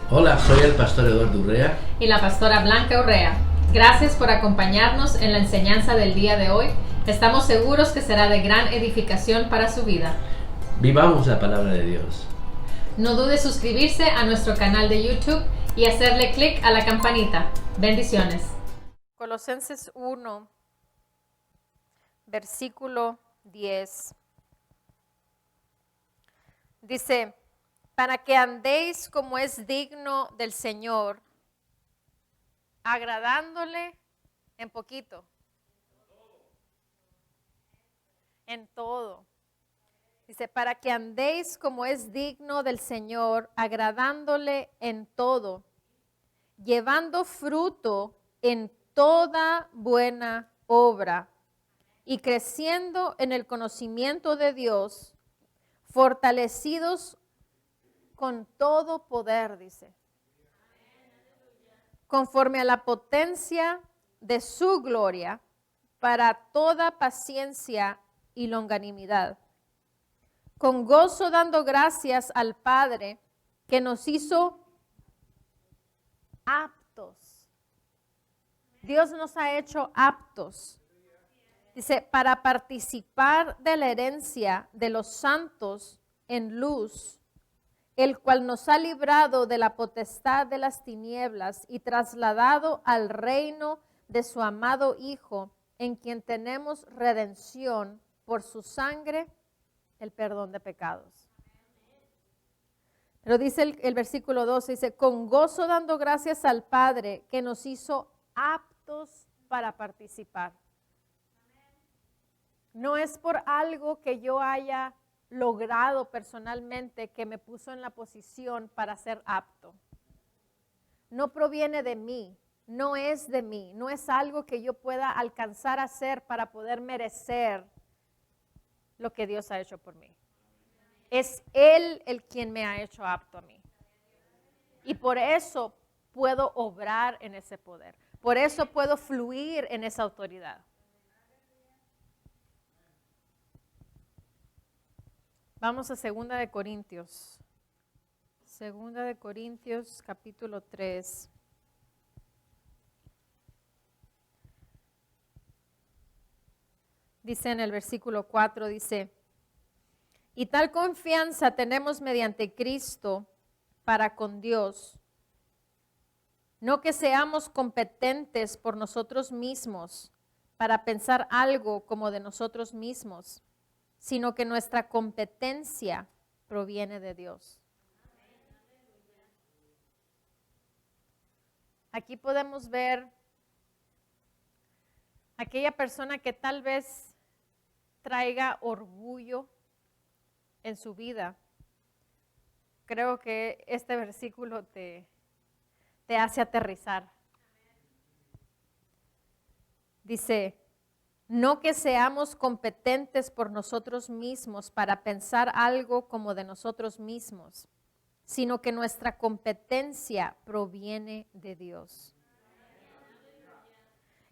Hola, soy el pastor Eduardo Urrea y la pastora Blanca Urrea. Gracias por acompañarnos en la enseñanza del día de hoy. Estamos seguros que será de gran edificación para su vida. Vivamos la palabra de Dios. No dude suscribirse a nuestro canal de YouTube y hacerle clic a la campanita. Bendiciones. Colosenses 1, versículo 10. Dice: para que andéis como es digno del Señor, agradándole en poquito, en todo. Dice, para que andéis como es digno del Señor, agradándole en todo, llevando fruto en toda buena obra y creciendo en el conocimiento de Dios, fortalecidos con todo poder, dice, conforme a la potencia de su gloria, para toda paciencia y longanimidad, con gozo dando gracias al Padre que nos hizo aptos. Dios nos ha hecho aptos. Dice, para participar de la herencia de los santos en luz, el cual nos ha librado de la potestad de las tinieblas y trasladado al reino de su amado Hijo, en quien tenemos redención por su sangre, el perdón de pecados. Pero dice el versículo 12, dice, con gozo dando gracias al Padre que nos hizo aptos para participar. No es por algo que yo haya logrado personalmente que me puso en la posición para ser apto. No proviene de mí, no es de mí, no es algo que yo pueda alcanzar a hacer para poder merecer lo que Dios ha hecho por mí. Es Él el quien me ha hecho apto a mí. Y por eso puedo obrar en ese poder. Por eso puedo fluir en esa autoridad. Vamos a 2 de Corintios. 2 de Corintios, capítulo 3. Dice en el versículo 4, dice, y tal confianza tenemos mediante Cristo para con Dios, no que seamos competentes por nosotros mismos para pensar algo como de nosotros mismos, sino que nuestra competencia proviene de Dios. Aquí podemos ver aquella persona que tal vez traiga orgullo en su vida. Creo que este versículo te hace aterrizar. Dice, no que seamos competentes por nosotros mismos para pensar algo como de nosotros mismos, sino que nuestra competencia proviene de Dios,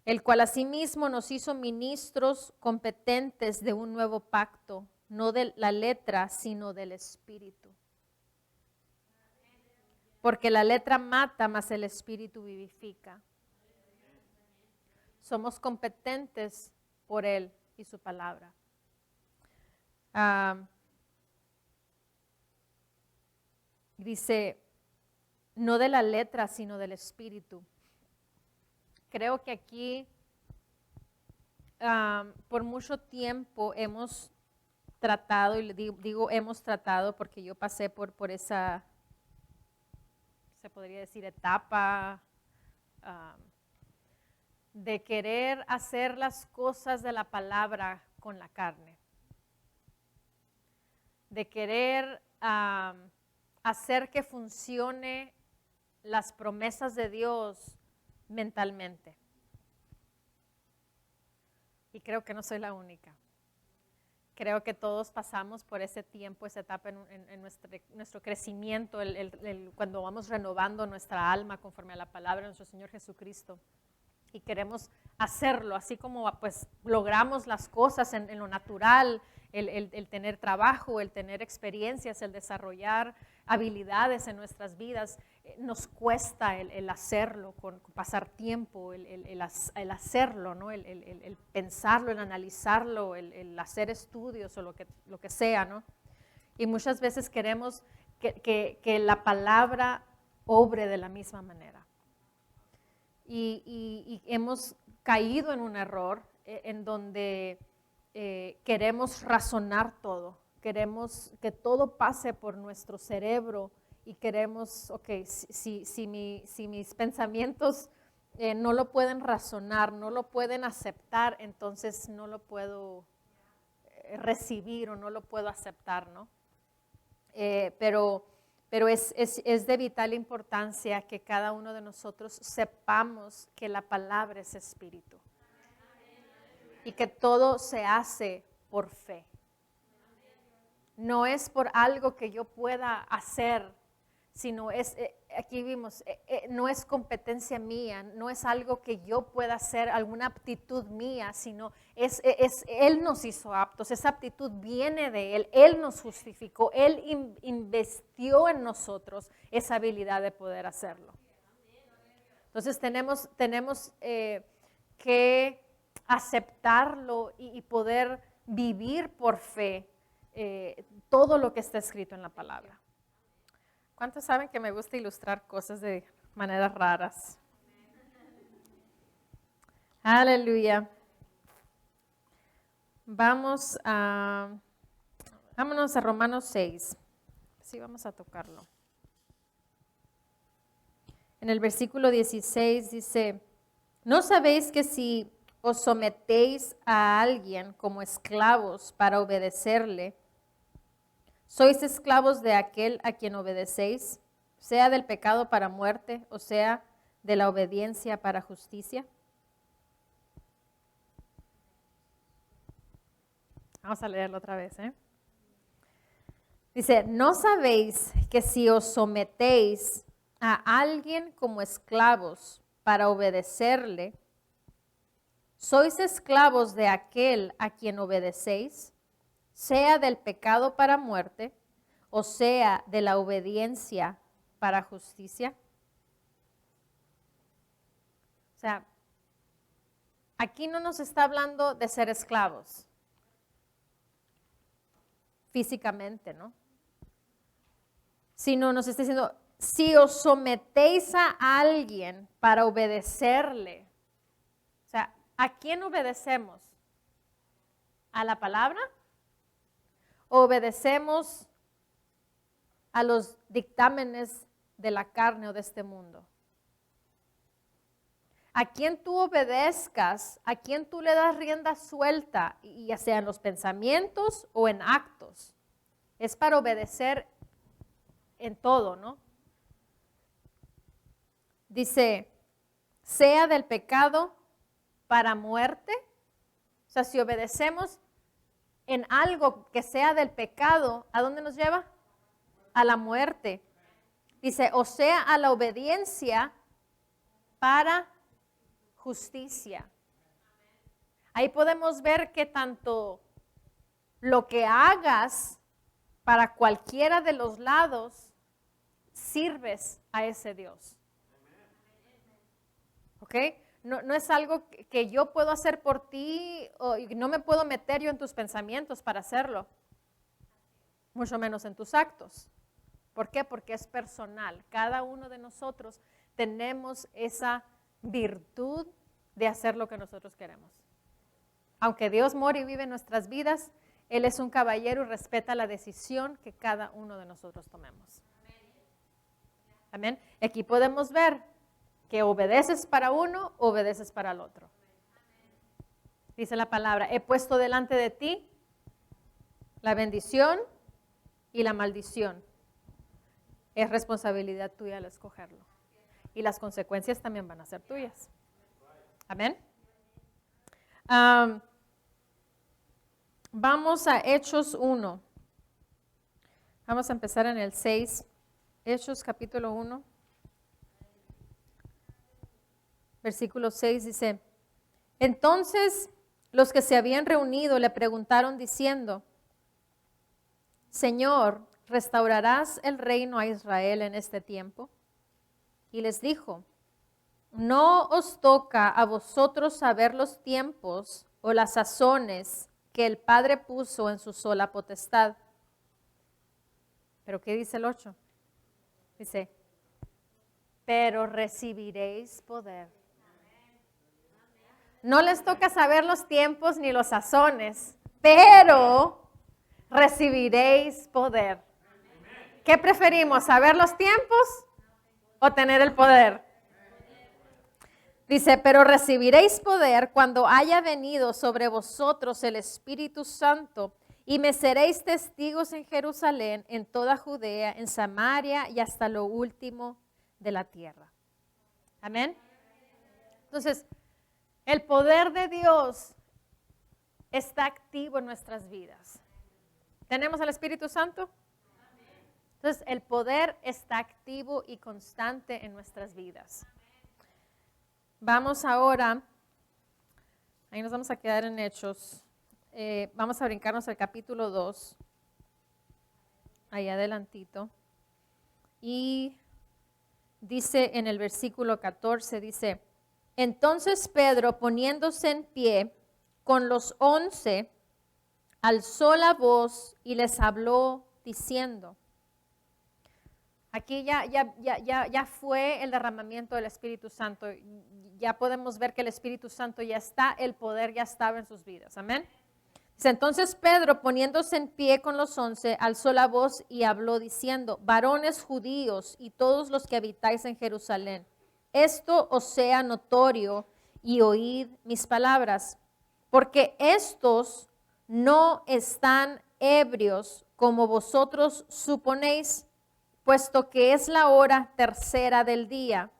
el cual asimismo nos hizo ministros competentes de un nuevo pacto, no de la letra, sino del Espíritu. Porque la letra mata, mas el Espíritu vivifica. Somos competentes por Él y su palabra. Dice, no de la letra, sino del Espíritu. Creo que aquí por mucho tiempo hemos tratado, y digo hemos tratado porque yo pasé por esa, se podría decir, etapa de querer hacer las cosas de la palabra con la carne, de querer hacer que funcione las promesas de Dios mentalmente. Y creo que no soy la única. Creo que todos pasamos por ese tiempo, esa etapa en nuestro crecimiento, cuando vamos renovando nuestra alma conforme a la palabra de nuestro Señor Jesucristo. Y queremos hacerlo, así como pues logramos las cosas en lo natural, el tener trabajo, el tener experiencias, el desarrollar habilidades en nuestras vidas, nos cuesta el hacerlo, con pasar tiempo, el hacerlo, ¿no? El pensarlo, el analizarlo, el hacer estudios o lo que sea, ¿no? Y muchas veces queremos que la palabra obre de la misma manera. Y hemos caído en un error en donde queremos razonar todo, queremos que todo pase por nuestro cerebro y queremos, si mis pensamientos no lo pueden razonar, no lo pueden aceptar, entonces no lo puedo recibir o no lo puedo aceptar, ¿no? Pero es de vital importancia que cada uno de nosotros sepamos que la palabra es espíritu y que todo se hace por fe. No es por algo que yo pueda hacer, sino aquí vimos, no es competencia mía, no es algo que yo pueda hacer, alguna aptitud mía, sino Él nos hizo aptos, esa aptitud viene de Él nos justificó, Él investió en nosotros esa habilidad de poder hacerlo. Entonces tenemos que aceptarlo y poder vivir por fe todo lo que está escrito en la palabra. ¿Cuántos saben que me gusta ilustrar cosas de maneras raras? Aleluya. Vámonos a Romanos 6. Sí, vamos a tocarlo. En el versículo 16 dice, ¿no sabéis que si os sometéis a alguien como esclavos para obedecerle, sois esclavos de aquel a quien obedecéis, sea del pecado para muerte o sea de la obediencia para justicia? Vamos a leerlo otra vez. Dice, ¿no sabéis que si os sometéis a alguien como esclavos para obedecerle, sois esclavos de aquel a quien obedecéis, sea del pecado para muerte o sea de la obediencia para justicia? O sea, aquí no nos está hablando de ser esclavos físicamente, ¿no? Sino nos está diciendo, si os sometéis a alguien para obedecerle, o sea, ¿a quién obedecemos? ¿A la palabra? ¿O obedecemos a los dictámenes de la carne o de este mundo? A quien tú obedezcas, a quien tú le das rienda suelta, ya sea en los pensamientos o en actos, es para obedecer en todo, ¿no? Dice, sea del pecado para muerte. O sea, si obedecemos en algo que sea del pecado, ¿a dónde nos lleva? A la muerte. Dice, o sea, a la obediencia para justicia. Ahí podemos ver que tanto lo que hagas para cualquiera de los lados, sirves a ese Dios. ¿Ok? No es algo que yo puedo hacer por ti, o no me puedo meter yo en tus pensamientos para hacerlo, mucho menos en tus actos. ¿Por qué? Porque es personal. Cada uno de nosotros tenemos esa virtud de hacer lo que nosotros queremos. Aunque Dios mora y vive en nuestras vidas, Él es un caballero y respeta la decisión que cada uno de nosotros tomemos. Amén. Aquí podemos ver que obedeces para uno, obedeces para el otro. Dice la palabra, he puesto delante de ti la bendición y la maldición. Es responsabilidad tuya al escogerlo. Y las consecuencias también van a ser tuyas. Amén. Vamos a Hechos 1. Vamos a empezar en el 6. Hechos capítulo 1. Versículo 6 dice, entonces los que se habían reunido le preguntaron diciendo, Señor, ¿restaurarás el reino a Israel en este tiempo? Y les dijo, no os toca a vosotros saber los tiempos o las sazones que el Padre puso en su sola potestad. ¿Pero qué dice el 8? Dice, pero recibiréis poder. No les toca saber los tiempos ni los sazones, pero recibiréis poder. ¿Qué preferimos, saber los tiempos o tener el poder? Dice, pero recibiréis poder cuando haya venido sobre vosotros el Espíritu Santo y me seréis testigos en Jerusalén, en toda Judea, en Samaria y hasta lo último de la tierra. Amén. Entonces, el poder de Dios está activo en nuestras vidas. ¿Tenemos al Espíritu Santo? Entonces, el poder está activo y constante en nuestras vidas. Vamos ahora, ahí nos vamos a quedar en Hechos. Vamos a brincarnos al capítulo 2, ahí adelantito. Y dice en el versículo 14, dice, entonces Pedro, poniéndose en pie con los 11, alzó la voz y les habló diciendo, aquí ya fue el derramamiento del Espíritu Santo. Ya podemos ver que el Espíritu Santo ya está, el poder ya estaba en sus vidas. Amén. Dice, entonces Pedro, poniéndose en pie con los 11, alzó la voz y habló diciendo, varones judíos y todos los que habitáis en Jerusalén, esto os sea notorio y oíd mis palabras, porque estos no están ebrios como vosotros suponéis, puesto que es la hora tercera del día.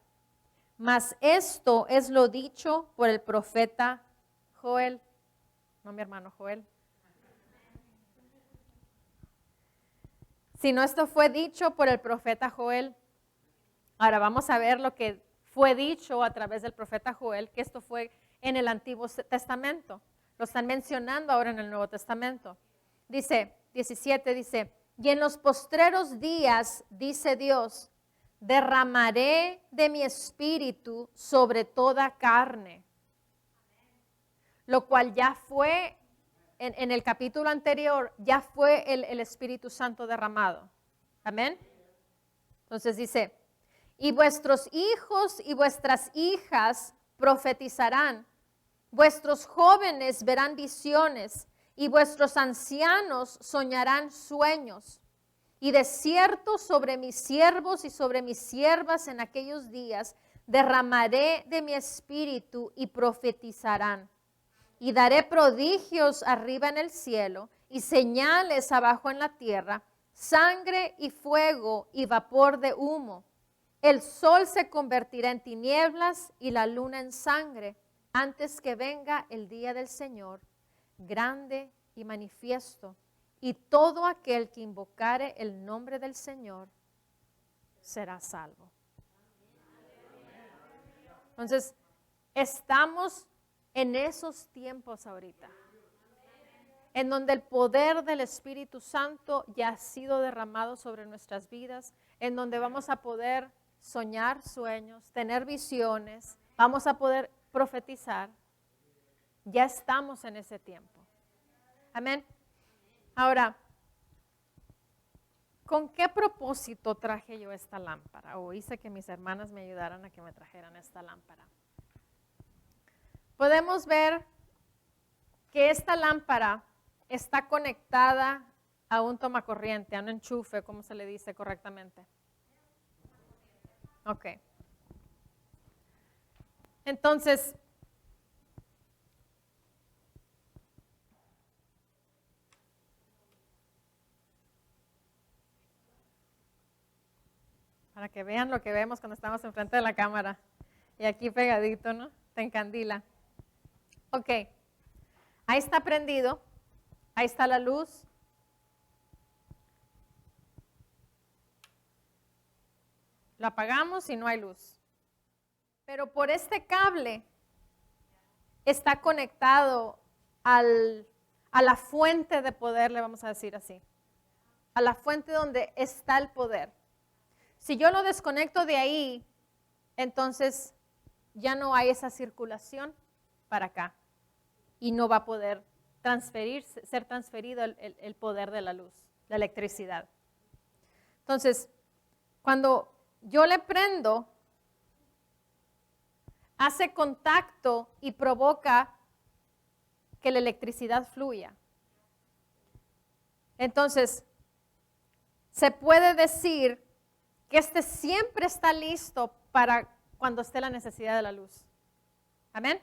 Mas esto es lo dicho por el profeta Joel. No, mi hermano Joel. Sino esto fue dicho por el profeta Joel. Ahora vamos a ver lo que fue dicho a través del profeta Joel, que esto fue en el Antiguo Testamento. Lo están mencionando ahora en el Nuevo Testamento. Dice, 17, dice, y en los postreros días, dice Dios, derramaré de mi espíritu sobre toda carne. Lo cual ya fue, en el capítulo anterior, ya fue el Espíritu Santo derramado. Amén. Entonces dice, y vuestros hijos y vuestras hijas profetizarán, vuestros jóvenes verán visiones y vuestros ancianos soñarán sueños. Y de cierto sobre mis siervos y sobre mis siervas en aquellos días derramaré de mi espíritu y profetizarán. Y daré prodigios arriba en el cielo y señales abajo en la tierra, sangre y fuego y vapor de humo. El sol se convertirá en tinieblas y la luna en sangre antes que venga el día del Señor, grande y manifiesto. Y todo aquel que invocare el nombre del Señor será salvo. Entonces, estamos en esos tiempos ahorita, en donde el poder del Espíritu Santo ya ha sido derramado sobre nuestras vidas, en donde vamos a poder soñar sueños, tener visiones, vamos a poder profetizar. Ya estamos en ese tiempo. Amén. Ahora, ¿con qué propósito traje yo esta lámpara? O hice que mis hermanas me ayudaran a que me trajeran esta lámpara. Podemos ver que esta lámpara está conectada a un tomacorriente, a un enchufe, ¿cómo se le dice correctamente? Ok. Entonces, para que vean lo que vemos cuando estamos enfrente de la cámara. Y aquí pegadito, ¿no? Te encandila. Ok. Ahí está prendido. Ahí está la luz. Lo apagamos y no hay luz. Pero por este cable está conectado a la fuente de poder, le vamos a decir así. a la fuente donde está el poder. Si yo lo desconecto de ahí, entonces ya no hay esa circulación para acá y no va a poder ser transferido el poder de la luz, la electricidad. Entonces, cuando yo le prendo, hace contacto y provoca que la electricidad fluya. Entonces, se puede decir que siempre está listo para cuando esté la necesidad de la luz. Amén.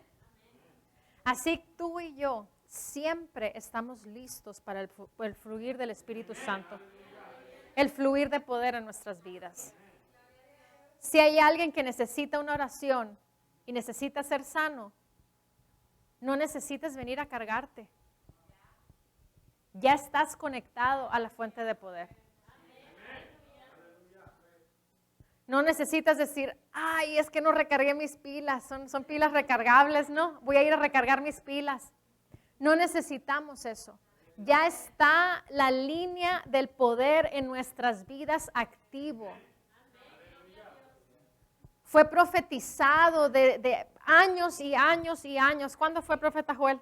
Así tú y yo siempre estamos listos para el fluir del Espíritu Santo, el fluir de poder en nuestras vidas. Si hay alguien que necesita una oración y necesita ser sano, no necesitas venir a cargarte. Ya estás conectado a la fuente de poder. No necesitas decir, ay, es que no recargué mis pilas, son pilas recargables, no, voy a ir a recargar mis pilas. No necesitamos eso. Ya está la línea del poder en nuestras vidas activo. Fue profetizado de años y años y años. ¿Cuándo fue profeta Joel?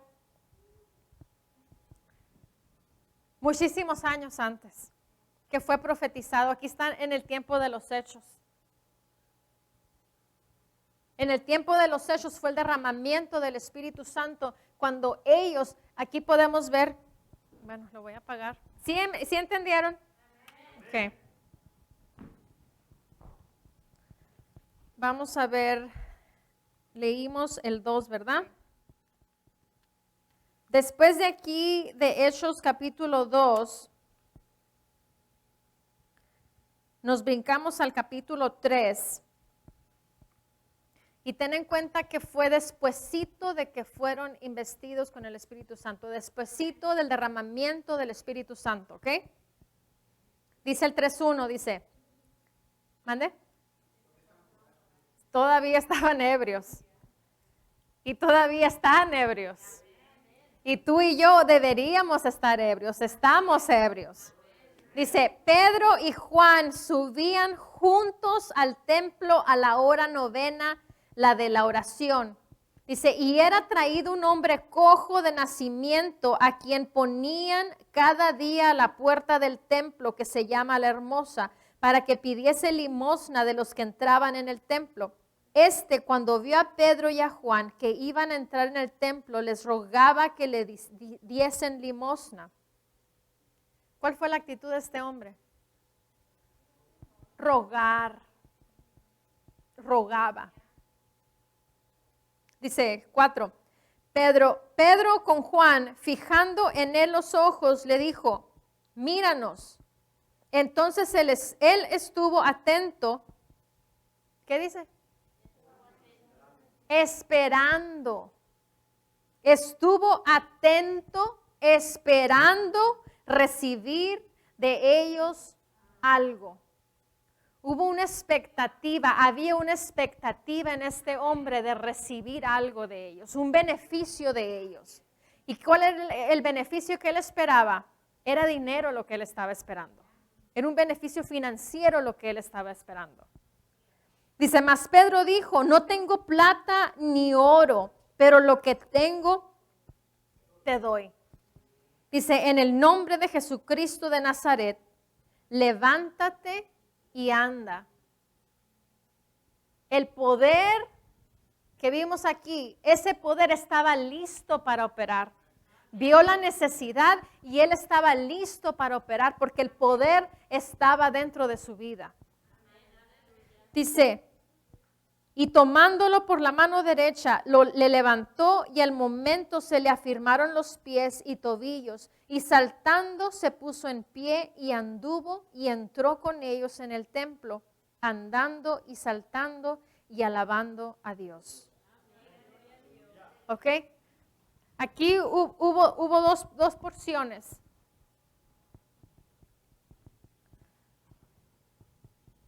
Muchísimos años antes que fue profetizado. Aquí están en el tiempo de los Hechos. En el tiempo de los Hechos fue el derramamiento del Espíritu Santo cuando ellos, aquí podemos ver, bueno, lo voy a apagar. ¿Sí entendieron? Ok. Vamos a ver, leímos el 2, ¿verdad? Después de aquí, de Hechos capítulo 2, nos brincamos al capítulo 3. Y ten en cuenta que fue despuesito de que fueron investidos con el Espíritu Santo, despuesito del derramamiento del Espíritu Santo, ¿ok? Dice el 3:1, dice, ¿mande? Todavía estaban ebrios. Y todavía están ebrios. Y tú y yo deberíamos estar ebrios, estamos ebrios. Dice, Pedro y Juan subían juntos al templo a la hora 9, la de la oración. Dice, y era traído un hombre cojo de nacimiento a quien ponían cada día a la puerta del templo que se llama La Hermosa, para que pidiese limosna de los que entraban en el templo. Cuando vio a Pedro y a Juan que iban a entrar en el templo, les rogaba que le diesen limosna. ¿Cuál fue la actitud de este hombre? Rogaba. Dice 4, Pedro con Juan, fijando en él los ojos, le dijo, míranos. Entonces él estuvo atento. ¿Qué dice? Esperando. Estuvo atento, esperando recibir de ellos algo. Hubo una expectativa, había una expectativa en este hombre de recibir algo de ellos, un beneficio de ellos. ¿Y cuál era el beneficio que él esperaba? Era dinero lo que él estaba esperando. Era un beneficio financiero lo que él estaba esperando. Dice, mas Pedro dijo, no tengo plata ni oro, pero lo que tengo te doy. Dice, en el nombre de Jesucristo de Nazaret, levántate y anda. El poder que vimos aquí, ese poder estaba listo para operar. Vio la necesidad y él estaba listo para operar porque el poder estaba dentro de su vida. Dice, y tomándolo por la mano derecha, le levantó y al momento se le afirmaron los pies y tobillos. Y saltando se puso en pie y anduvo y entró con ellos en el templo, andando y saltando y alabando a Dios. ¿Ok? Aquí hubo dos porciones.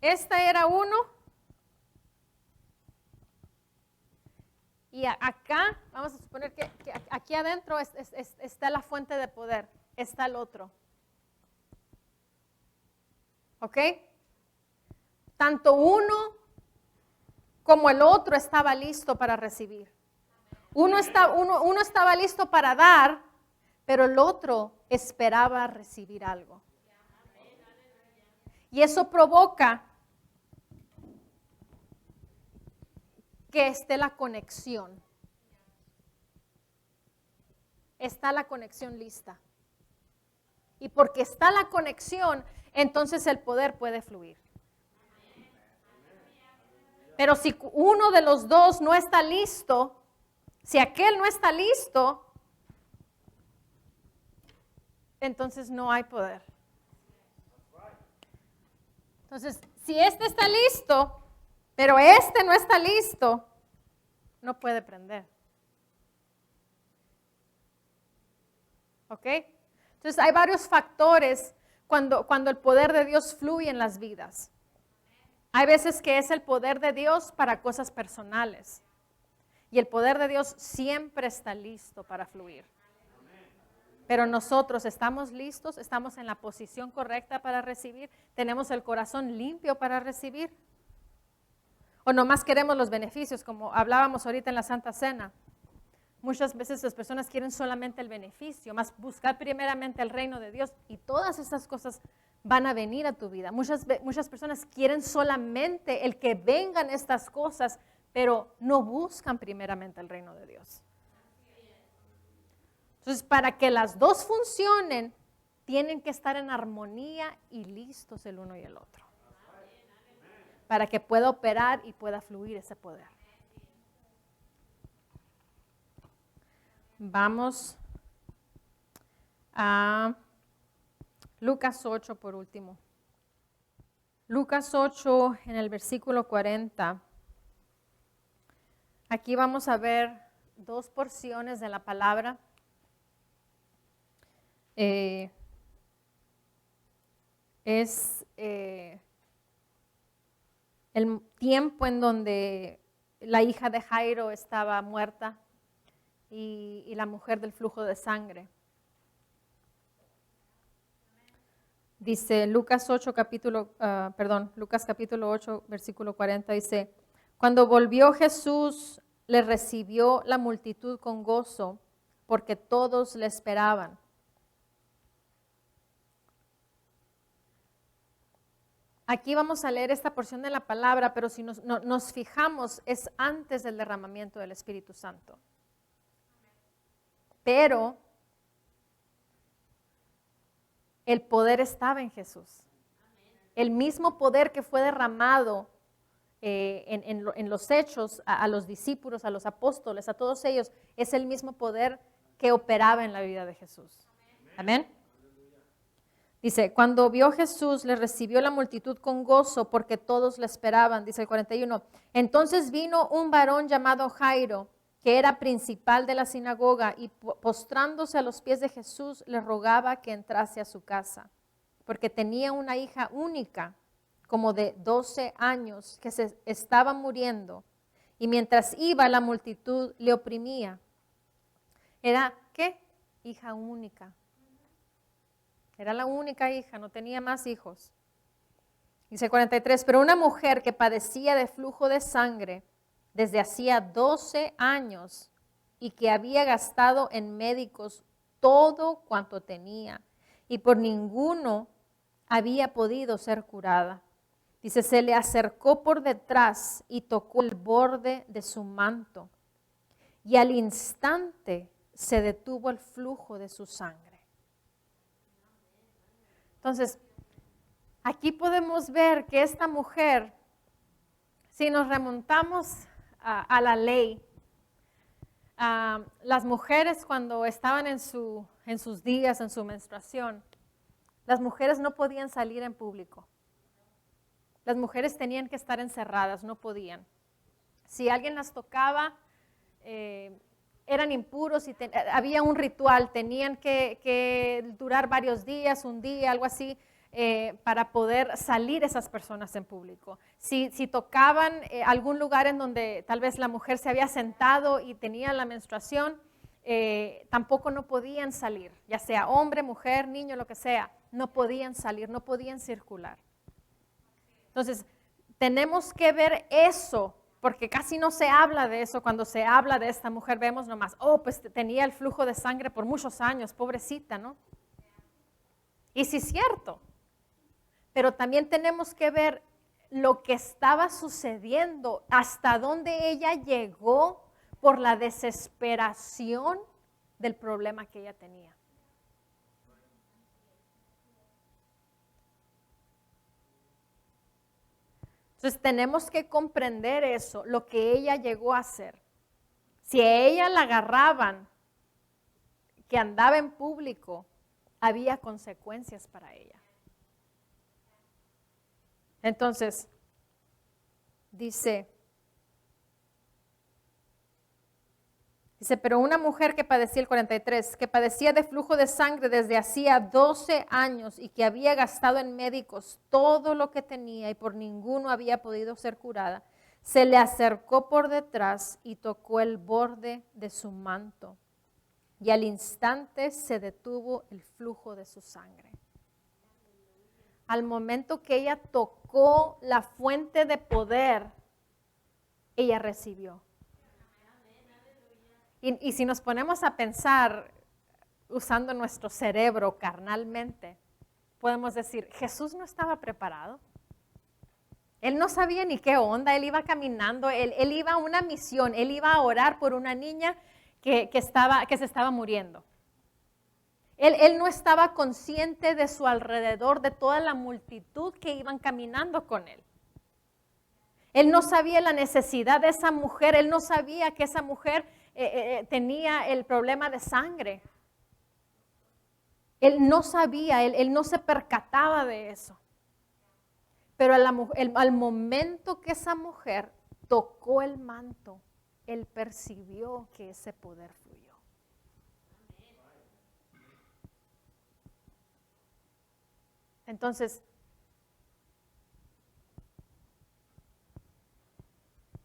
Esta era uno. Y acá, vamos a suponer que aquí adentro está la fuente de poder, está el otro. ¿Ok? Tanto uno como el otro estaba listo para recibir. Uno estaba listo para dar, pero el otro esperaba recibir algo. Y eso provoca que esté la conexión. Está la conexión lista. Y porque está la conexión, entonces el poder puede fluir. Pero si uno de los dos no está listo, si aquel no está listo, entonces no hay poder. Entonces, si este está listo, pero este no está listo, no puede prender. ¿Ok? Entonces, hay varios factores cuando el poder de Dios fluye en las vidas. Hay veces que es el poder de Dios para cosas personales. Y el poder de Dios siempre está listo para fluir. Pero nosotros estamos listos, estamos en la posición correcta para recibir, tenemos el corazón limpio para recibir. O nomás queremos los beneficios, como hablábamos ahorita en la Santa Cena. Muchas veces las personas quieren solamente el beneficio, más buscar primeramente el reino de Dios y todas esas cosas van a venir a tu vida. Muchas personas quieren solamente el que vengan estas cosas, pero no buscan primeramente el reino de Dios. Entonces, para que las dos funcionen, tienen que estar en armonía y listos el uno y el otro. Para que pueda operar y pueda fluir ese poder. Vamos a Lucas 8 por último. Lucas 8 en el versículo 40. Aquí vamos a ver dos porciones de la palabra. Es el tiempo en donde la hija de Jairo estaba muerta y la mujer del flujo de sangre. Dice Lucas capítulo 8, versículo 40, dice, cuando volvió Jesús, le recibió la multitud con gozo, porque todos le esperaban. Aquí vamos a leer esta porción de la palabra, pero si nos fijamos, es antes del derramamiento del Espíritu Santo. Pero el poder estaba en Jesús. El mismo poder que fue derramado en los hechos a los discípulos, a los apóstoles, a todos ellos, es el mismo poder que operaba en la vida de Jesús. Amén. Dice, cuando vio Jesús, le recibió la multitud con gozo porque todos le esperaban. Dice el 41, entonces vino un varón llamado Jairo, que era principal de la sinagoga, y postrándose a los pies de Jesús, le rogaba que entrase a su casa, porque tenía una hija única, como de 12 años, que se estaba muriendo, y mientras iba la multitud le oprimía. Era, ¿qué? Hija única. Era la única hija, no tenía más hijos. Dice 43, pero una mujer que padecía de flujo de sangre desde hacía 12 años y que había gastado en médicos todo cuanto tenía y por ninguno había podido ser curada. Dice, se le acercó por detrás y tocó el borde de su manto y al instante se detuvo el flujo de su sangre. Entonces, aquí podemos ver que esta mujer, si nos remontamos a la ley, las mujeres cuando estaban en sus días, en su menstruación, las mujeres no podían salir en público. Las mujeres tenían que estar encerradas, no podían. Si alguien las tocaba, eran impuros y había un ritual, tenían que durar varios días, un día, algo así, para poder salir esas personas en público. Si tocaban algún lugar en donde tal vez la mujer se había sentado y tenía la menstruación, tampoco no podían salir, ya sea hombre, mujer, niño, lo que sea, no podían salir, no podían circular. Entonces, tenemos que ver eso, porque casi no se habla de eso. Cuando se habla de esta mujer, vemos nomás, oh, pues tenía el flujo de sangre por muchos años, pobrecita, ¿no? Y sí es cierto, pero también tenemos que ver lo que estaba sucediendo, hasta dónde ella llegó por la desesperación del problema que ella tenía. Entonces tenemos que comprender eso, lo que ella llegó a hacer. Si a ella la agarraban, que andaba en público, había consecuencias para ella. Entonces, dice, pero una mujer que padecía, el 43, que padecía de flujo de sangre desde hacía 12 años y que había gastado en médicos todo lo que tenía y por ninguno había podido ser curada, se le acercó por detrás y tocó el borde de su manto. Y al instante se detuvo el flujo de su sangre. Al momento que ella tocó la fuente de poder, ella recibió. Y si nos ponemos a pensar usando nuestro cerebro carnalmente, podemos decir, Jesús no estaba preparado. Él no sabía ni qué onda, él iba caminando, él iba a una misión, él iba a orar por una niña que se estaba muriendo. Él no estaba consciente de su alrededor, de toda la multitud que iban caminando con él. Él no sabía la necesidad de esa mujer, él no sabía que esa mujer tenía el problema de sangre. Él no sabía, él no se percataba de eso. Pero al momento que esa mujer tocó el manto, él percibió que ese poder fluyó. Entonces,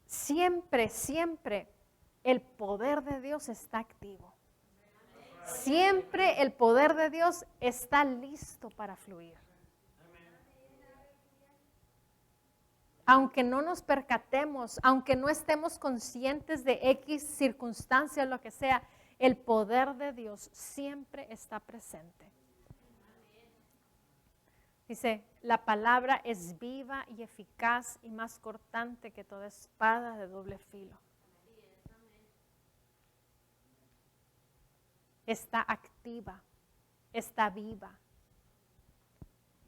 siempre el poder de Dios está activo. Siempre el poder de Dios está listo para fluir. Aunque no nos percatemos, aunque no estemos conscientes de X circunstancia o lo que sea, el poder de Dios siempre está presente. Dice, la palabra es viva y eficaz y más cortante que toda espada de doble filo. Está activa, está viva.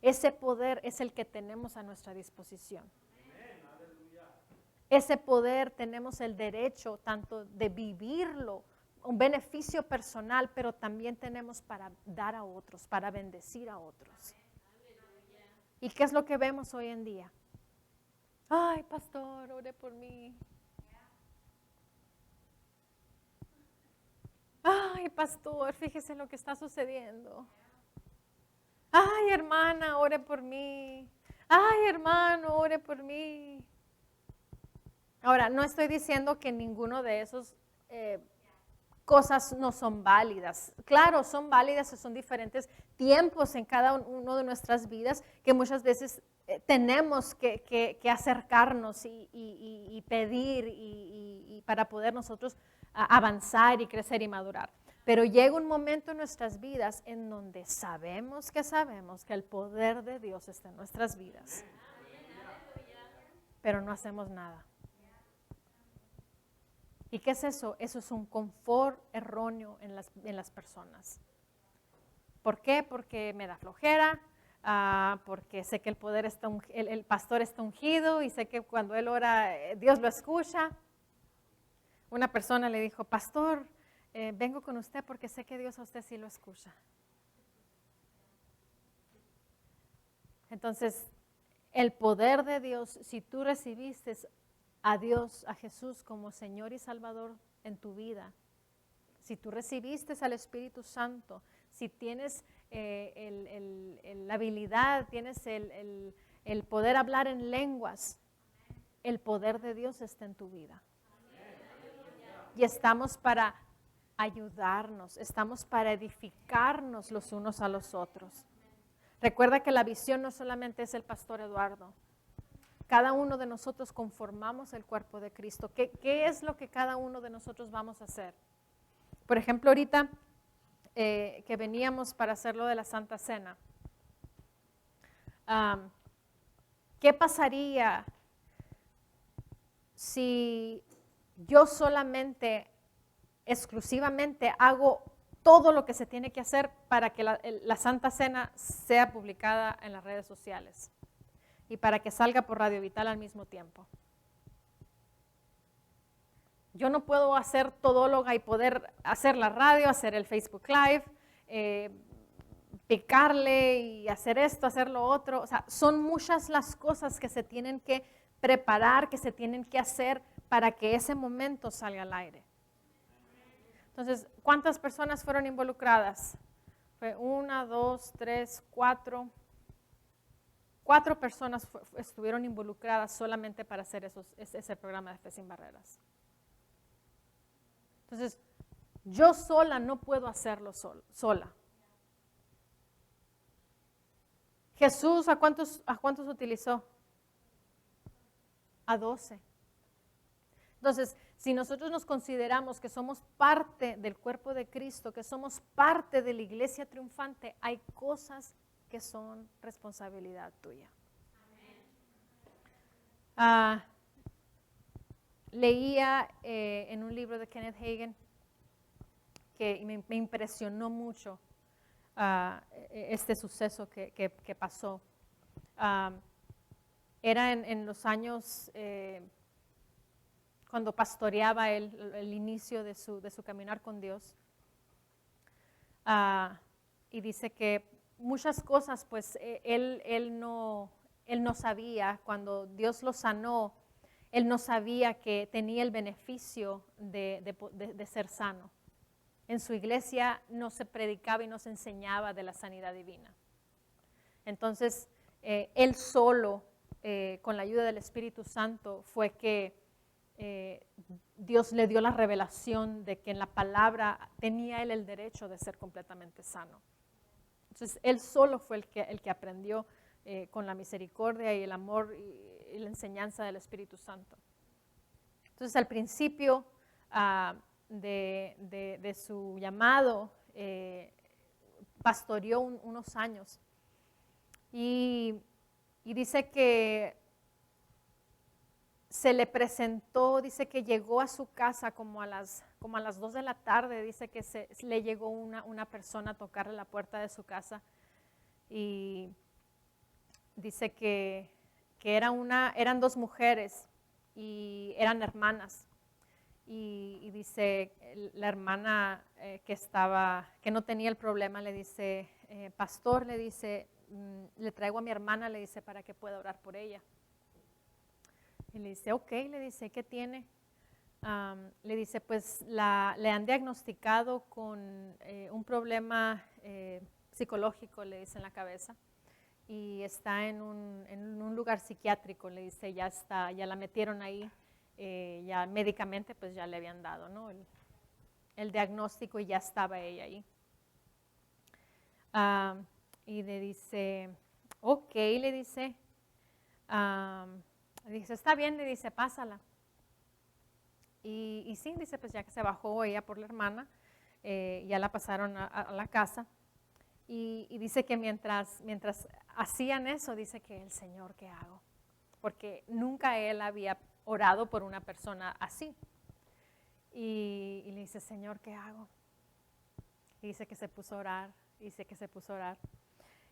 Ese poder es el que tenemos a nuestra disposición. Ese poder tenemos el derecho tanto de vivirlo, un beneficio personal, pero también tenemos para dar a otros, para bendecir a otros. ¿Y qué es lo que vemos hoy en día? Ay, pastor, ore por mí. Ay, pastor, fíjese lo que está sucediendo. Ay, hermana, ore por mí. Ay, hermano, ore por mí. Ahora, no estoy diciendo que ninguno de esos cosas no son válidas. Claro, son válidas, son diferentes tiempos en cada uno de nuestras vidas que muchas veces tenemos que acercarnos y pedir y para poder nosotros avanzar y crecer y madurar. Pero llega un momento en nuestras vidas en donde sabemos que el poder de Dios está en nuestras vidas. Pero no hacemos nada. ¿Y qué es eso? Eso es un confort erróneo en las personas. ¿Por qué? Porque me da flojera, porque sé que el poder está el pastor está ungido y sé que cuando él ora Dios lo escucha. Una persona le dijo, pastor, vengo con usted porque sé que Dios a usted sí lo escucha. Entonces, el poder de Dios, si tú recibiste a Dios, a Jesús como Señor y Salvador en tu vida, si tú recibiste al Espíritu Santo, si tienes la habilidad, tienes el poder hablar en lenguas, el poder de Dios está en tu vida. Y estamos para ayudarnos, estamos para edificarnos los unos a los otros. Recuerda que la visión no solamente es el pastor Eduardo. cada uno de nosotros conformamos el cuerpo de Cristo. ¿Qué es lo que cada uno de nosotros vamos a hacer? Por ejemplo, ahorita que veníamos para hacer lo de la Santa Cena, ¿qué pasaría si yo solamente, exclusivamente hago todo lo que se tiene que hacer para que la Santa Cena sea publicada en las redes sociales y para que salga por Radio Vital al mismo tiempo? Yo no puedo hacer todóloga y poder hacer la radio, hacer el Facebook Live, picarle y hacer esto, hacer lo otro. O sea, son muchas las cosas que se tienen que preparar, que se tienen que hacer para que ese momento salga al aire. Entonces, ¿cuántas personas fueron involucradas? Fue 1, 2, 3, 4. 4 personas estuvieron involucradas solamente para hacer ese programa de Fe Sin Barreras. Entonces, yo sola no puedo hacerlo sola. Jesús, ¿a cuántos utilizó? A 12. Entonces, si nosotros nos consideramos que somos parte del cuerpo de Cristo, que somos parte de la iglesia triunfante, hay cosas que son responsabilidad tuya. Leía en un libro de Kenneth Hagin que me impresionó mucho este suceso que pasó. Era en los años cuando pastoreaba el inicio de su caminar con Dios. Y dice que muchas cosas, pues él no sabía. Cuando Dios lo sanó, él no sabía que tenía el beneficio de ser sano. En su iglesia no se predicaba y no se enseñaba de la sanidad divina. Entonces, él solo, con la ayuda del Espíritu Santo, fue que Dios le dio la revelación de que en la palabra tenía él el derecho de ser completamente sano. Entonces, él solo fue el que aprendió con la misericordia y el amor y la enseñanza del Espíritu Santo. Entonces, al principio de su llamado, pastoreó unos años. Y dice que se le presentó, dice que llegó a su casa como a las 2 de la tarde, dice que le llegó una persona a tocarle la puerta de su casa y dice que eran 2 mujeres y eran hermanas. Y dice la hermana que no tenía el problema, le dice, pastor, le dice, le traigo a mi hermana, le dice, para que pueda orar por ella. Y le dice, ok, le dice, ¿qué tiene? Le dice, pues le han diagnosticado con un problema psicológico, le dice, en la cabeza. Y está en un lugar psiquiátrico, le dice, ya la metieron ahí, ya médicamente pues ya le habían dado, ¿no? el diagnóstico y ya estaba ella ahí. Y le dice, ok, le dice, está bien, le dice, pásala. Y sí, dice, pues ya que se bajó ella por la hermana, ya la pasaron a la casa. Y dice que mientras hacían eso, dice que el Señor, ¿qué hago? Porque nunca él había orado por una persona así. Y le dice, Señor, ¿qué hago? Y dice que se puso a orar,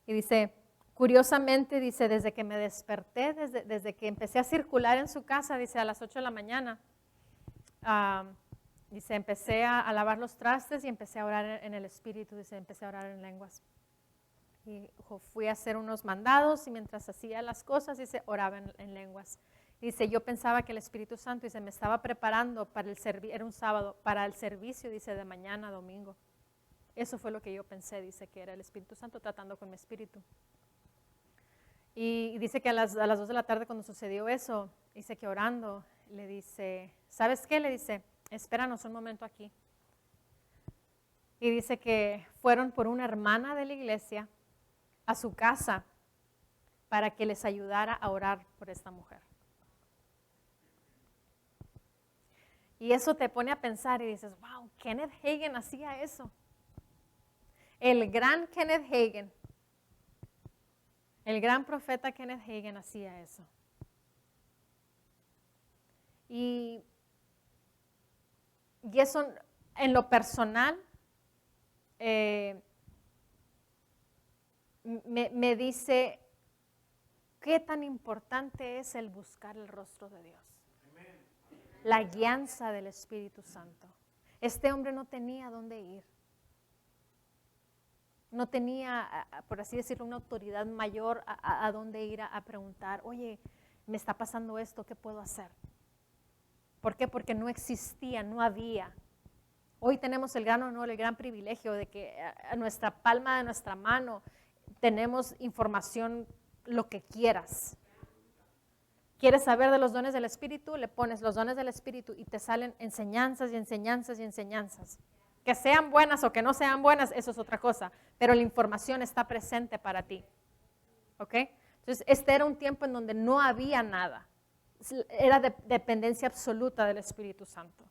Y dice, curiosamente, dice, desde que me desperté, desde que empecé a circular en su casa, dice, a las 8 de la mañana, dice, empecé a lavar los trastes y empecé a orar en el Espíritu, dice, empecé a orar en lenguas. Y fui a hacer unos mandados y mientras hacía las cosas, dice, oraba en lenguas. Dice, yo pensaba que el Espíritu Santo, dice, me estaba preparando para era un sábado, para el servicio, dice, de mañana, domingo. Eso fue lo que yo pensé, dice, que era el Espíritu Santo tratando con mi espíritu. Y dice que a las 2 de la tarde cuando sucedió eso, dice que orando, le dice, ¿sabes qué? Le dice, espéranos un momento aquí. Y dice que fueron por una hermana de la iglesia a su casa para que les ayudara a orar por esta mujer. Y eso te pone a pensar y dices, wow, Kenneth Hagin hacía eso. El gran Kenneth Hagin, el gran profeta Kenneth Hagin hacía eso. Y eso en lo personal me dice qué tan importante es el buscar el rostro de Dios. La guianza del Espíritu Santo. Este hombre no tenía dónde ir. No tenía, por así decirlo, una autoridad mayor a dónde ir a preguntar, oye, me está pasando esto, ¿qué puedo hacer? ¿Por qué? Porque no existía, no había. Hoy tenemos el gran honor, el gran privilegio de que a nuestra palma de nuestra mano tenemos información, lo que quieras. ¿Quieres saber de los dones del Espíritu? Le pones los dones del Espíritu y te salen enseñanzas y enseñanzas y enseñanzas. Que sean buenas o que no sean buenas, eso es otra cosa. Pero la información está presente para ti. ¿Ok? Entonces, este era un tiempo en donde no había nada. Era dependencia absoluta del Espíritu Santo.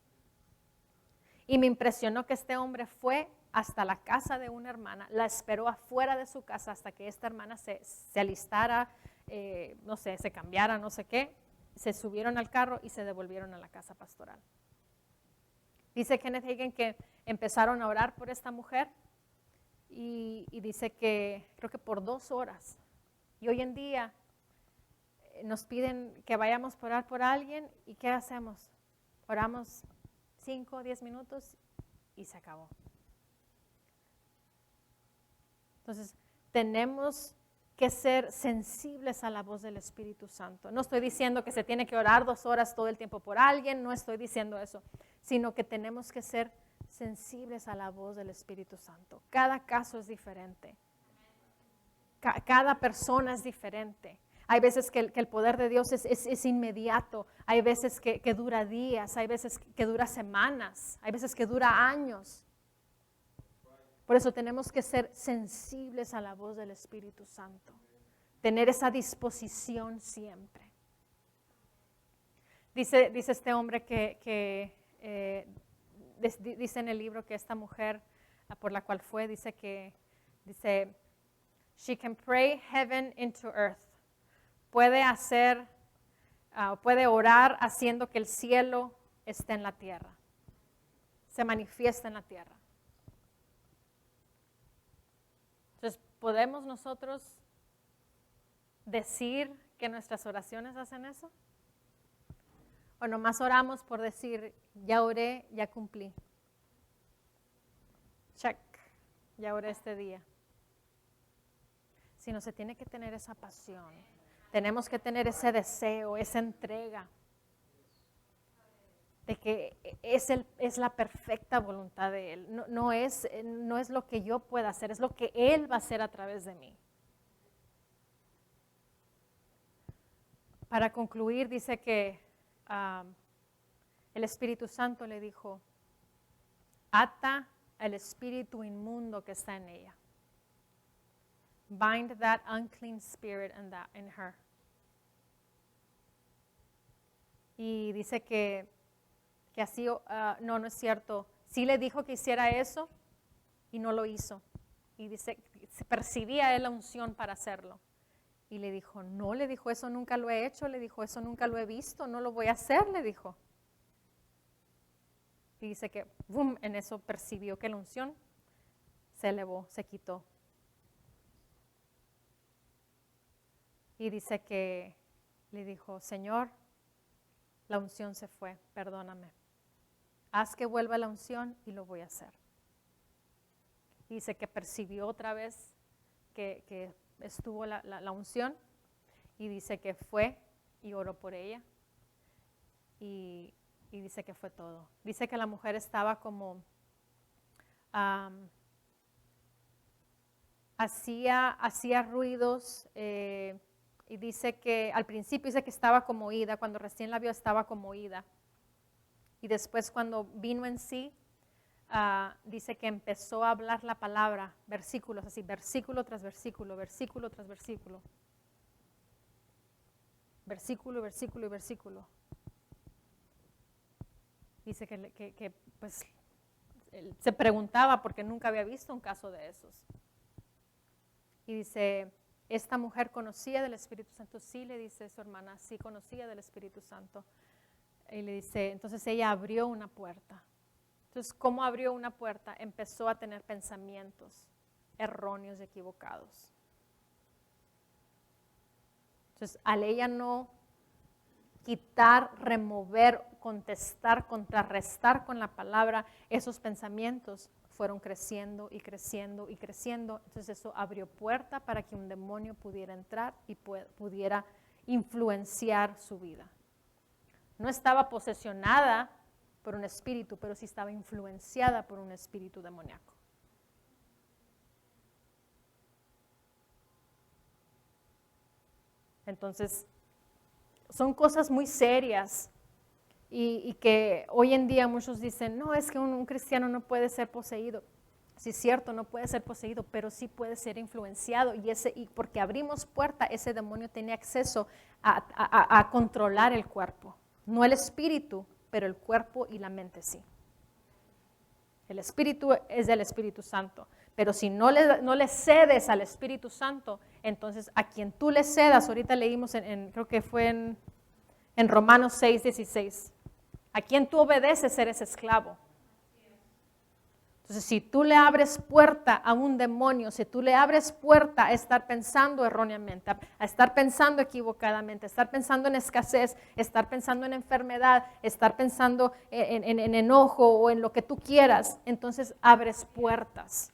Y me impresionó que este hombre fue hasta la casa de una hermana, la esperó afuera de su casa hasta que esta hermana se alistara, no sé, se cambiara, no sé qué, se subieron al carro y se devolvieron a la casa pastoral. Dice Kenneth Hagin que empezaron a orar por esta mujer y dice que creo que por 2 horas. Y hoy en día nos piden que vayamos a orar por alguien y ¿qué hacemos? Oramos 5 o 10 minutos y se acabó. Entonces, tenemos que ser sensibles a la voz del Espíritu Santo. No estoy diciendo que se tiene que orar 2 horas todo el tiempo por alguien, no estoy diciendo eso, sino que tenemos que ser sensibles a la voz del Espíritu Santo. Cada caso es diferente. Cada persona es diferente. Hay veces que el poder de Dios es inmediato, hay veces que dura días, hay veces que dura semanas, hay veces que dura años. Por eso tenemos que ser sensibles a la voz del Espíritu Santo, tener esa disposición siempre. Dice este hombre que dice en el libro que esta mujer por la cual fue, dice, she can pray heaven into earth. Puede orar haciendo que el cielo esté en la tierra, se manifiesta en la tierra. Entonces, ¿podemos nosotros decir que nuestras oraciones hacen eso? ¿O nomás oramos por decir, ya oré, ya cumplí? Check, ya oré este día. Sino se tiene que tener esa pasión. Tenemos que tener ese deseo, esa entrega de que es la perfecta voluntad de Él. No es lo que yo pueda hacer, es lo que Él va a hacer a través de mí. Para concluir, dice que el Espíritu Santo le dijo, ata al espíritu inmundo que está en ella. Bind that unclean spirit in her. Y dice que así, no es cierto. Sí le dijo que hiciera eso y no lo hizo. Y dice, se percibía él la unción para hacerlo. Y le dijo, no, le dijo, eso nunca lo he hecho, le dijo, eso nunca lo he visto, no lo voy a hacer, le dijo. Y dice que, boom, en eso percibió que la unción se elevó, se quitó. Y dice que le dijo, Señor, la unción se fue, perdóname. Haz que vuelva la unción y lo voy a hacer. Y dice que percibió otra vez que estuvo la unción y dice que fue y oró por ella y dice que fue todo. Dice que la mujer estaba como, hacía ruidos y dice que al principio dice que estaba como oída, cuando recién la vio estaba como oída. Y después cuando vino en sí, dice que empezó a hablar la palabra, versículos así, versículo tras versículo, versículo tras versículo. versículo, versículo y versículo. Dice que pues, él se preguntaba porque nunca había visto un caso de esos. Y dice, esta mujer conocía del Espíritu Santo. Sí, le dice su hermana, sí conocía del Espíritu Santo. Y le dice, entonces ella abrió una puerta. Entonces, ¿cómo abrió una puerta? Empezó a tener pensamientos erróneos y equivocados. Entonces, al ella no quitar, remover, contestar, contrarrestar con la palabra, esos pensamientos fueron creciendo y creciendo y creciendo. Entonces eso abrió puerta para que un demonio pudiera entrar y pudiera influenciar su vida. No estaba posesionada por un espíritu, pero sí estaba influenciada por un espíritu demoníaco. Entonces, son cosas muy serias y que hoy en día muchos dicen, no, es que un cristiano no puede ser poseído. Sí, es cierto, no puede ser poseído, pero sí puede ser influenciado y porque abrimos puerta, ese demonio tiene acceso a controlar el cuerpo. No el espíritu, pero el cuerpo y la mente sí. El espíritu es del Espíritu Santo, pero si no le cedes al Espíritu Santo, entonces a quien tú le cedas, ahorita leímos creo que fue en Romanos 6:16, a quien tú obedeces eres esclavo. Entonces, si tú le abres puerta a un demonio, si tú le abres puerta a estar pensando erróneamente, a estar pensando equivocadamente, a estar pensando en escasez, estar pensando en enfermedad, estar pensando en enojo o en lo que tú quieras, entonces abres puertas.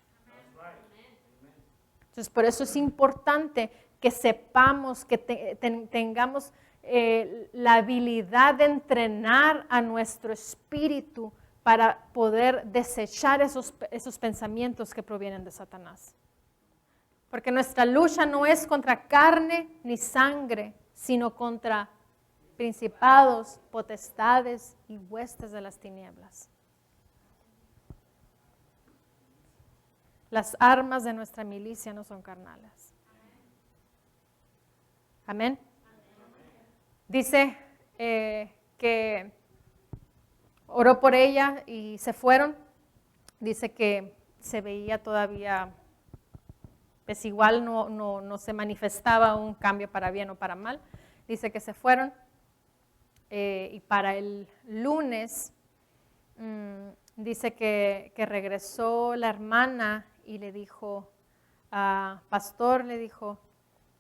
Entonces, por eso es importante que sepamos, que tengamos la habilidad de entrenar a nuestro espíritu para poder desechar esos pensamientos que provienen de Satanás. Porque nuestra lucha no es contra carne ni sangre, sino contra principados, potestades y huestes de las tinieblas. Las armas de nuestra milicia no son carnales. Amén. Dice que oró por ella y se fueron. Dice que se veía todavía, pues igual no se manifestaba un cambio para bien o para mal. Dice que se fueron y para el lunes dice que regresó la hermana y le dijo, pastor, le dijo,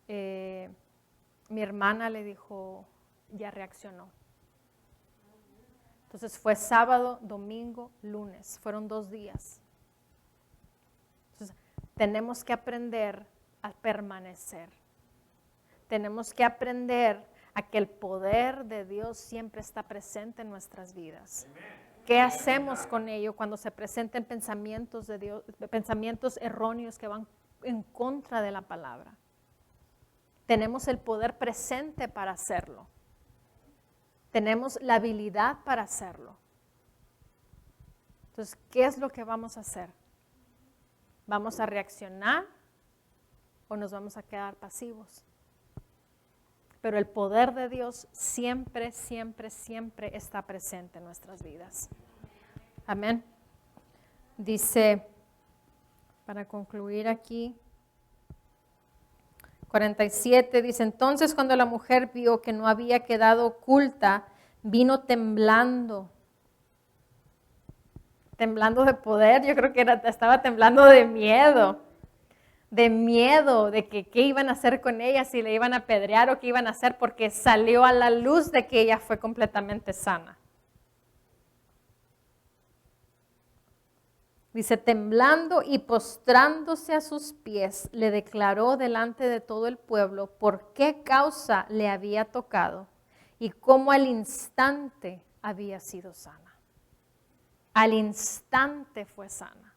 mi hermana le dijo, ya reaccionó. Entonces fue sábado, domingo, lunes, fueron 2 días. Entonces tenemos que aprender a permanecer. Tenemos que aprender a que el poder de Dios siempre está presente en nuestras vidas. ¿Qué hacemos con ello cuando se presenten pensamientos de Dios, pensamientos erróneos que van en contra de la palabra? Tenemos el poder presente para hacerlo. Tenemos la habilidad para hacerlo. Entonces, ¿qué es lo que vamos a hacer? ¿Vamos a reaccionar o nos vamos a quedar pasivos? Pero el poder de Dios siempre, siempre, siempre está presente en nuestras vidas. Amén. Dice, para concluir aquí, 47, dice, entonces cuando la mujer vio que no había quedado oculta, vino temblando de poder, yo creo que estaba temblando de miedo de que qué iban a hacer con ella, si le iban a apedrear o qué iban a hacer, porque salió a la luz de que ella fue completamente sana. Dice, temblando y postrándose a sus pies, le declaró delante de todo el pueblo por qué causa le había tocado y cómo al instante había sido sana. Al instante fue sana.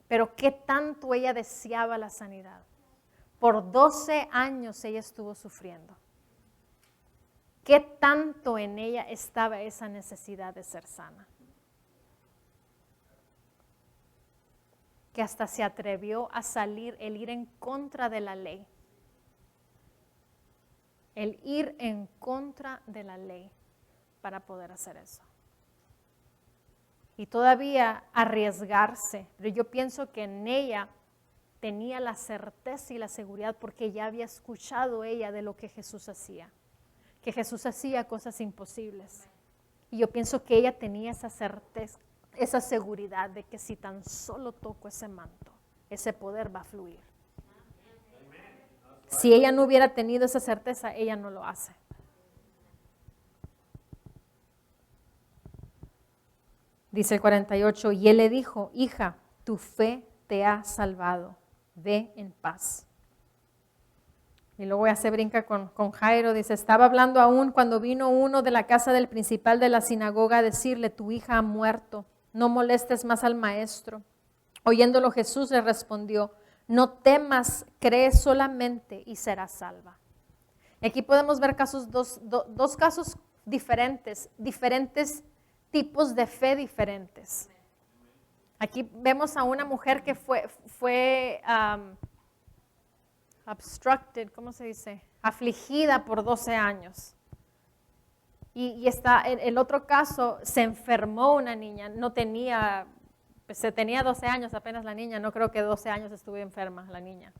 Pero qué tanto ella deseaba la sanidad. Por 12 años ella estuvo sufriendo. Qué tanto en ella estaba esa necesidad de ser sana. Que hasta se atrevió a salir, el ir en contra de la ley. el ir en contra de la ley para poder hacer eso. Y todavía arriesgarse, pero yo pienso que en ella tenía la certeza y la seguridad porque ya había escuchado ella de lo que Jesús hacía, que Jesús hacía cosas imposibles. Y yo pienso que ella tenía esa certeza, esa seguridad de que si tan solo toco ese manto, ese poder va a fluir. Si ella no hubiera tenido esa certeza, ella no lo hace. Dice el 48, y él le dijo, hija, tu fe te ha salvado, ve en paz. Y luego ya se brinca con Jairo, dice, estaba hablando aún cuando vino uno de la casa del principal de la sinagoga a decirle, tu hija ha muerto, no molestes más al maestro. Oyéndolo Jesús le respondió, no temas, cree solamente y serás salva. Y aquí podemos ver dos casos diferentes tipos de fe diferentes. Aquí vemos a una mujer que fue obstructed, ¿cómo se dice? Afligida por 12 años. Y está, en el otro caso se enfermó una niña, tenía 12 años apenas la niña, no creo que 12 años estuvo enferma la niña.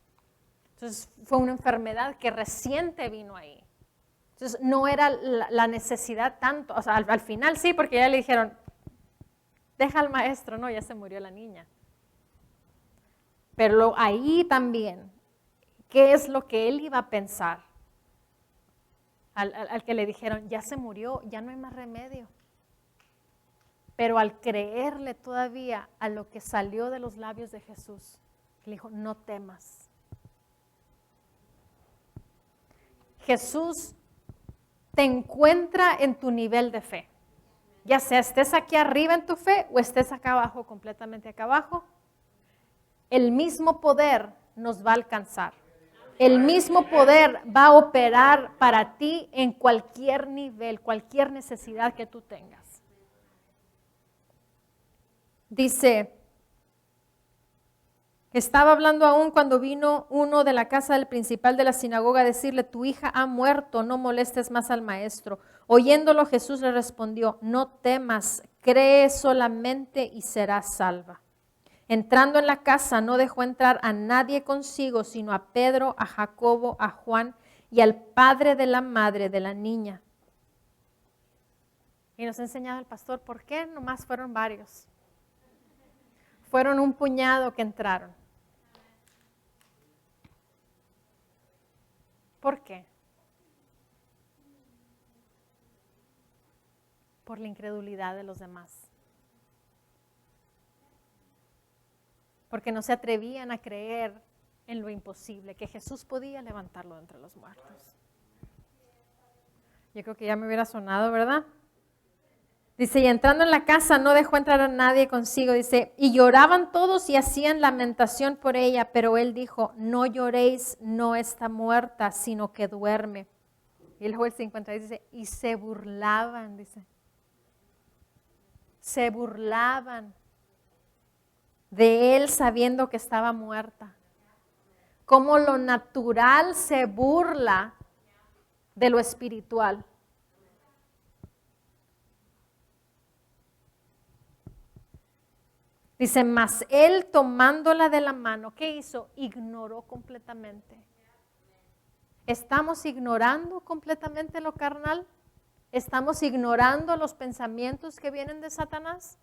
Entonces fue una enfermedad que reciente vino ahí. Entonces no era la necesidad tanto, o sea, al final sí, porque ya le dijeron, deja al maestro, no, ya se murió la niña. Pero ahí también, ¿qué es lo que él iba a pensar? Al que le dijeron, ya se murió, ya no hay más remedio. Pero al creerle todavía a lo que salió de los labios de Jesús, le dijo, no temas. Jesús te encuentra en tu nivel de fe. Ya sea estés aquí arriba en tu fe o estés acá abajo, completamente acá abajo, el mismo poder nos va a alcanzar. El mismo poder va a operar para ti en cualquier nivel, cualquier necesidad que tú tengas. Dice, estaba hablando aún cuando vino uno de la casa del principal de la sinagoga a decirle, tu hija ha muerto, no molestes más al maestro. Oyéndolo Jesús le respondió, no temas, cree solamente y serás salva. Entrando en la casa no dejó entrar a nadie consigo, sino a Pedro, a Jacobo, a Juan y al padre de la madre de la niña. Y nos ha enseñado el pastor, ¿por qué? Nomás fueron varios. Fueron un puñado que entraron. ¿Por qué? Por la incredulidad de los demás. Porque no se atrevían a creer en lo imposible, que Jesús podía levantarlo de entre los muertos. Yo creo que ya me hubiera sonado, ¿verdad? Dice, y entrando en la casa no dejó entrar a nadie consigo, dice, y lloraban todos y hacían lamentación por ella, pero él dijo, no lloréis, no está muerta, sino que duerme. Y luego el 50 dice, y se burlaban, dice. Se burlaban de él sabiendo que estaba muerta. Como lo natural se burla de lo espiritual. Dice, mas él tomándola de la mano, ¿qué hizo? Ignoró completamente. ¿Estamos ignorando completamente lo carnal? ¿Estamos ignorando los pensamientos que vienen de Satanás?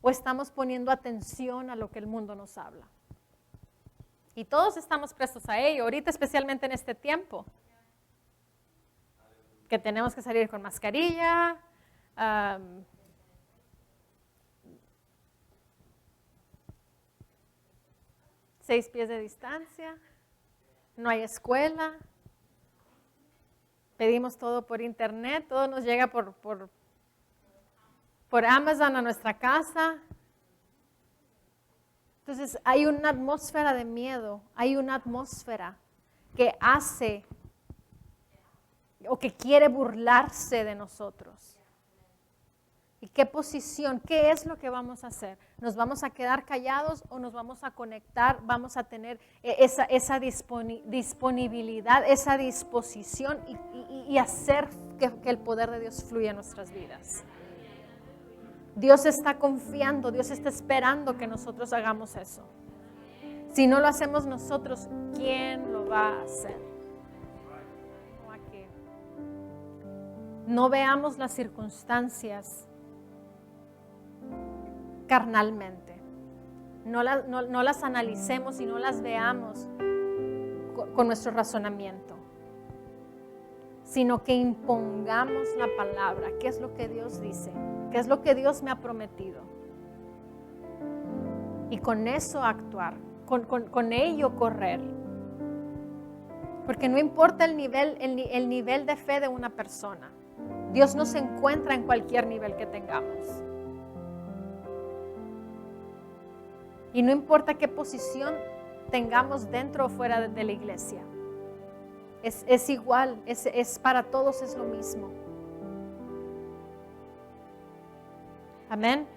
¿O estamos poniendo atención a lo que el mundo nos habla? Y todos estamos prestos a ello, ahorita especialmente en este tiempo. Que tenemos que salir con mascarilla, 6 pies de distancia, no hay escuela, pedimos todo por internet, todo nos llega por Amazon a nuestra casa. Entonces hay una atmósfera de miedo, hay una atmósfera que hace o que quiere burlarse de nosotros. ¿Y qué posición? ¿Qué es lo que vamos a hacer? ¿Nos vamos a quedar callados o nos vamos a conectar? ¿Vamos a tener esa disponibilidad, esa disposición y hacer que el poder de Dios fluya en nuestras vidas? Dios está confiando, Dios está esperando que nosotros hagamos eso. Si no lo hacemos nosotros, ¿quién lo va a hacer? No veamos las circunstancias carnalmente. No las analicemos y no las veamos con nuestro razonamiento, sino que impongamos la palabra. ¿Qué es lo que Dios dice? ¿Qué es lo que Dios me ha prometido? Y con eso actuar, con ello correr. Porque no importa el nivel de fe de una persona. Dios no se encuentra en cualquier nivel que tengamos. Y no importa qué posición tengamos dentro o fuera de la iglesia. Es igual, es para todos es lo mismo. Amén.